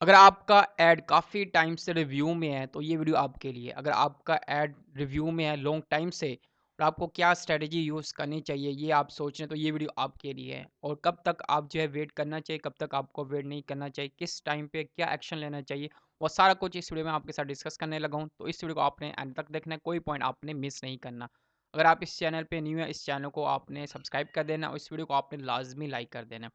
अगर आपका ऐड काफ़ी टाइम से रिव्यू में है, तो ये वीडियो आपके लिए। अगर आपका ऐड रिव्यू में है लॉन्ग टाइम से और आपको क्या स्ट्रैटेजी यूज़ करनी चाहिए, ये आप सोच रहे हैं, तो ये वीडियो आपके लिए है। और कब तक आप जो है वेट करना चाहिए, कब तक आपको वेट नहीं करना चाहिए, किस टाइम पे क्या एक्शन लेना चाहिए, वो सारा कुछ इस वीडियो में आपके साथ डिस्कस करने लगा हूँ। तो इस वीडियो को आपने एंड तक देखना है, कोई पॉइंट आपने मिस नहीं करना। अगर आप इस चैनल पे न्यू है, इस चैनल को आपने सब्सक्राइब कर देना और इस वीडियो को आपने लाज़मी लाइक कर देना।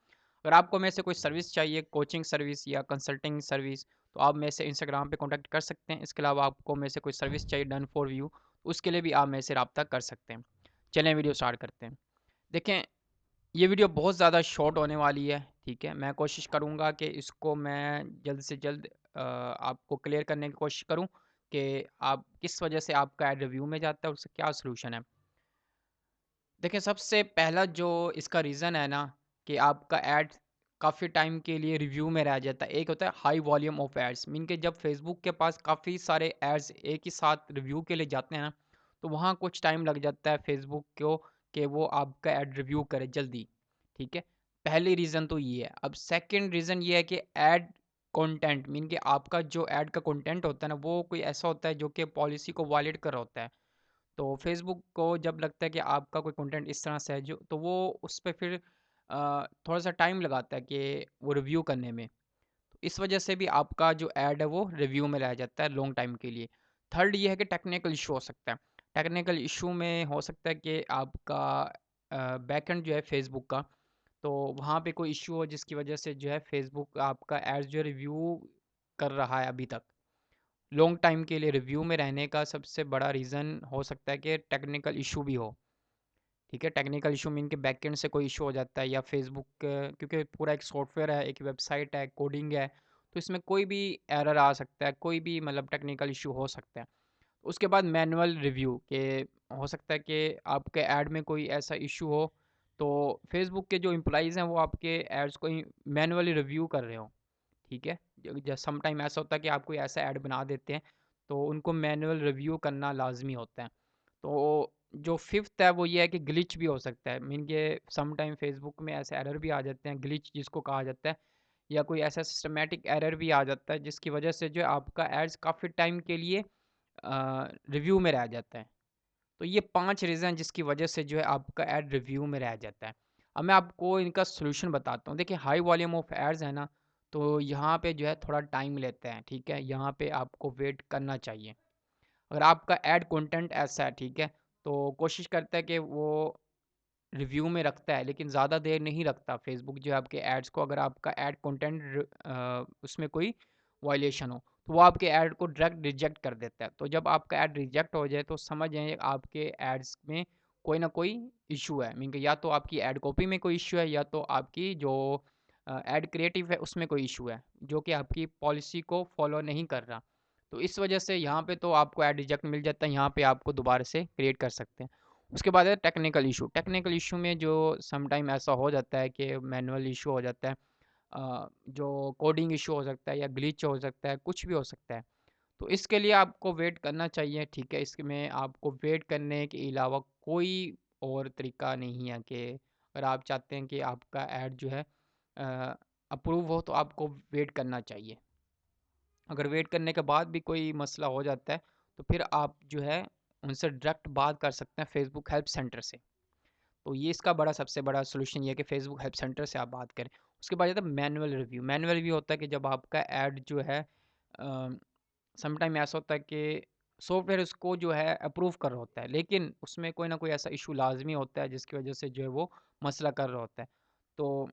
अगर आपको मेरे से कोई सर्विस चाहिए, कोचिंग सर्विस या कंसल्टिंग सर्विस, तो आप मेरे से इंस्टाग्राम पे कॉन्टैक्ट कर सकते हैं। इसके अलावा आपको मेरे से कोई सर्विस चाहिए डन फॉर यू, उसके लिए भी आप मेरे से रब्ता कर सकते हैं। चलें वीडियो स्टार्ट करते हैं। देखें, ये वीडियो बहुत ज़्यादा शॉर्ट होने वाली है, ठीक है? मैं कोशिश करूँगा कि इसको मैं जल्द से जल्द आपको क्लियर करने की कोशिश करूँ कि आप किस वजह से आपका एड रिव्यू में जाता है और उसका क्या सॉल्यूशन है। देखिए, सबसे पहला जो इसका रीज़न है ना कि आपका ऐड काफ़ी टाइम के लिए रिव्यू में रह जाता है। एक होता है high volume of ads, mean कि जब फेसबुक के पास काफ़ी सारे एड्स एक ही साथ रिव्यू के लिए जाते हैं ना, तो वहाँ कुछ टाइम लग जाता है फेसबुक को कि वो आपका ऐड रिव्यू करे जल्दी, ठीक है? पहली रीज़न तो ये है। अब सेकंड रीज़न ये है कि ऐड कंटेंट, मीन कि आपका जो ऐड का कंटेंट होता है ना, वो कोई ऐसा होता है जो कि पॉलिसी को वायलेट कर रहा होता है। तो फेसबुक को जब लगता है कि आपका कोई कंटेंट इस तरह से है जो, तो वो उस पे फिर थोड़ा-सा टाइम लगाता है कि वो रिव्यू करने में। तो इस वजह से भी आपका जो ऐड है वो रिव्यू में रह जाता है लॉन्ग टाइम के लिए। थर्ड ये है कि टेक्निकल इश्यू हो सकता है। टेक्निकल इश्यू में हो सकता है कि आपका बैकएंड जो है फेसबुक का, तो वहाँ पे कोई इश्यू हो जिसकी वजह से जो है फेसबुक आपका एड्स जो है रिव्यू कर रहा है अभी तक। लॉन्ग टाइम के लिए रिव्यू में रहने का सबसे बड़ा रीज़न हो सकता है कि टेक्निकल इशू भी हो, ठीक है? टेक्निकल इशू मीन कि बैकएंड से कोई इशू हो जाता है या फेसबुक क्योंकि पूरा एक सॉफ्टवेयर है, एक वेबसाइट है, कोडिंग है, तो इसमें कोई भी एरर आ सकता है, कोई भी मतलब टेक्निकल इशू हो सकता है। उसके बाद मैनुअल रिव्यू के हो सकता है कि आपके ऐड में कोई ऐसा इशू हो, तो फेसबुक के जो एम्प्लॉइज़ हैं वो आपके एड्स को मैनुअली रिव्यू कर रहे हो, ठीक है? ज सम टाइम ऐसा होता है कि आप कोई ऐसा ऐड बना देते हैं, तो उनको मैनुअल रिव्यू करना लाज़मी होता है। तो जो फ़िफ्थ है वो ये है कि ग्लिच भी हो सकता है, मीन के सम टाइम फेसबुक में ऐसे एरर भी आ जाते हैं, ग्लिच जिसको कहा जाता है, या कोई ऐसा सिस्टमैटिक एरर भी आ जाता है जिसकी वजह से जो है आपका एड्स काफ़ी टाइम के लिए रिव्यू में रह जाता है। तो ये 5 रीज़न जिसकी वजह से जो है आपका ऐड रिव्यू में रह जाता है। अब मैं आपको इनका सॉल्यूशन बताता हूँ। देखिए, हाई वॉल्यूम ऑफ एड्स है ना, तो यहाँ पे जो है थोड़ा टाइम लेते हैं, ठीक है? यहाँ पे आपको वेट करना चाहिए। अगर आपका ऐड कंटेंट ऐसा है, ठीक है? तो कोशिश करता है कि वो रिव्यू में रखता है, लेकिन ज़्यादा देर नहीं रखता फेसबुक जो है आपके एड्स को, अगर आपका ऐड कंटेंट उसमें कोई वायलेशन हो, तो वो आपके ऐड को डायरेक्ट रिजेक्ट कर देता है। तो जब आपका ऐड रिजेक्ट हो जाए, तो समझ जाइए आपके एड्स में कोई ना कोई इशू है, मीन कि या तो आपकी ऐड कॉपी में कोई इशू है, या तो आपकी जो ऐड क्रिएटिव है उसमें कोई इशू है, जो कि आपकी पॉलिसी को फॉलो नहीं कर रहा। तो इस वजह से यहाँ पे तो आपको ऐड रिजेक्ट मिल जाता है, यहाँ पे आपको दोबारा से क्रिएट कर सकते हैं। उसके बाद है टेक्निकल इशू। टेक्निकल इशू में जो सम टाइम ऐसा हो जाता है कि मैनुअल इशू हो जाता है, जो कोडिंग इशू हो सकता है या ग्लिच हो सकता है, कुछ भी हो सकता है। तो इसके लिए आपको वेट करना चाहिए, ठीक है? इसमें आपको वेट करने के अलावा कोई और तरीका नहीं है कि अगर आप चाहते हैं कि आपका ऐड जो है अप्रूव हो, तो आपको वेट करना चाहिए। अगर वेट करने के बाद भी कोई मसला हो जाता है, तो फिर आप जो है उनसे डायरेक्ट बात कर सकते हैं फेसबुक हेल्प सेंटर से। तो ये इसका बड़ा सबसे बड़ा सॉल्यूशन ये है कि फेसबुक हेल्प सेंटर से आप बात करें। उसके बाद आता है मैनुअल रिव्यू। मैनुअल रिव्यू होता है कि जब आपका ऐड जो है सम टाइम ऐसा होता है कि सॉफ्टवेयर उसको जो है अप्रूव कर रहा होता है, लेकिन उसमें कोई ना कोई ऐसा इशू लाज़मी होता है जिसकी वजह से जो है वो मसला कर रहा होता है। तो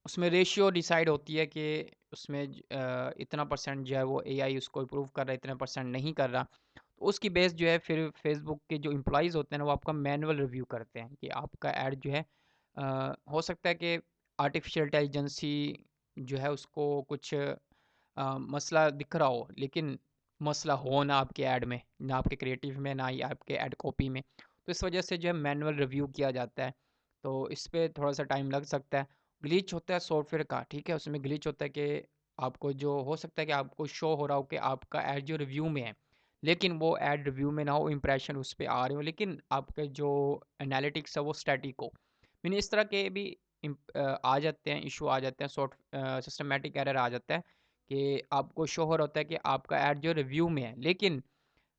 उसमें रेशियो डिसाइड होती है कि उसमें इतना परसेंट जो है वो एआई उसको अप्रूव कर रहा है, इतना परसेंट नहीं कर रहा। तो उसकी बेस जो है फिर फेसबुक के जो एम्प्लॉइज़ होते हैं ना, वो आपका मैनुअल रिव्यू करते हैं कि आपका ऐड जो है हो सकता है कि आर्टिफिशियल इंटेलिजेंसी जो है उसको कुछ मसला दिख रहा हो, लेकिन मसला हो ना आपके ऐड में, ना आपके क्रिएटिव में, ना ही आपके ऐड कॉपी में। तो इस वजह से जो है मैनुअल रिव्यू किया जाता है। तो इस पे थोड़ा-सा टाइम लग सकता है। ग्लिच होता है सॉफ्टवेयर का, ठीक है? उसमें ग्लिच होता है कि आपको जो हो सकता है कि आपको शो हो रहा हो कि आपका ऐड जो रिव्यू में है, लेकिन वो ऐड रिव्यू में ना हो, इंप्रेशन उस पे आ रहे हो, लेकिन आपके जो एनालिटिक्स है वो स्टैटिक हो। यानी इस तरह के भी आ जाते हैं, इश्यू आ जाते हैं, सिस्टमैटिक एरर आ जाता है कि आपको शो हो रहा होता है कि आपका ऐड जो रिव्यू में है, लेकिन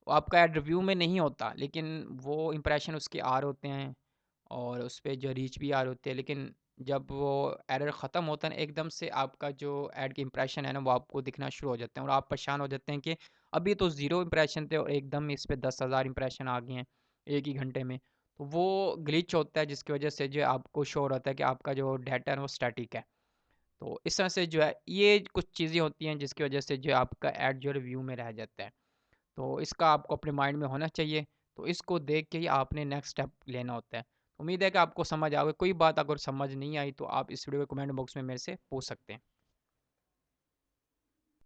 वो आपका ऐड रिव्यू में नहीं होता, लेकिन वो इंप्रेशन उसके आ रहे होते हैं और उस पे जो रीच भी आ रहे होते हैं। लेकिन जब वो एरर ख़त्म होता है ना, एकदम से आपका जो ऐड के इंप्रेशन है ना, वो आपको दिखना शुरू हो जाते हैं और आप परेशान हो जाते हैं कि अभी तो 0 इंप्रेशन थे और एकदम इस पे 10,000 इंप्रेशन आ गए हैं 1 ही घंटे में। तो वो ग्लिच होता है, जिसकी वज़ह से जो है आपको शो हो रहा है कि आपका जो डाटा है वो स्टैटिक है। तो इस तरह से जो है ये कुछ चीज़ें होती हैं जिसकी वज़ह से जो है आपका ऐड जो रिव्यू में रह जाता है। तो इसका आपको अपने माइंड में होना चाहिए। तो इसको देख के ही आपने नेक्स्ट स्टेप लेना होता है। उम्मीद है कि आपको समझ आ गई। कोई बात अगर समझ नहीं आई तो आप इस वीडियो के कमेंट बॉक्स में मेरे से पूछ सकते हैं।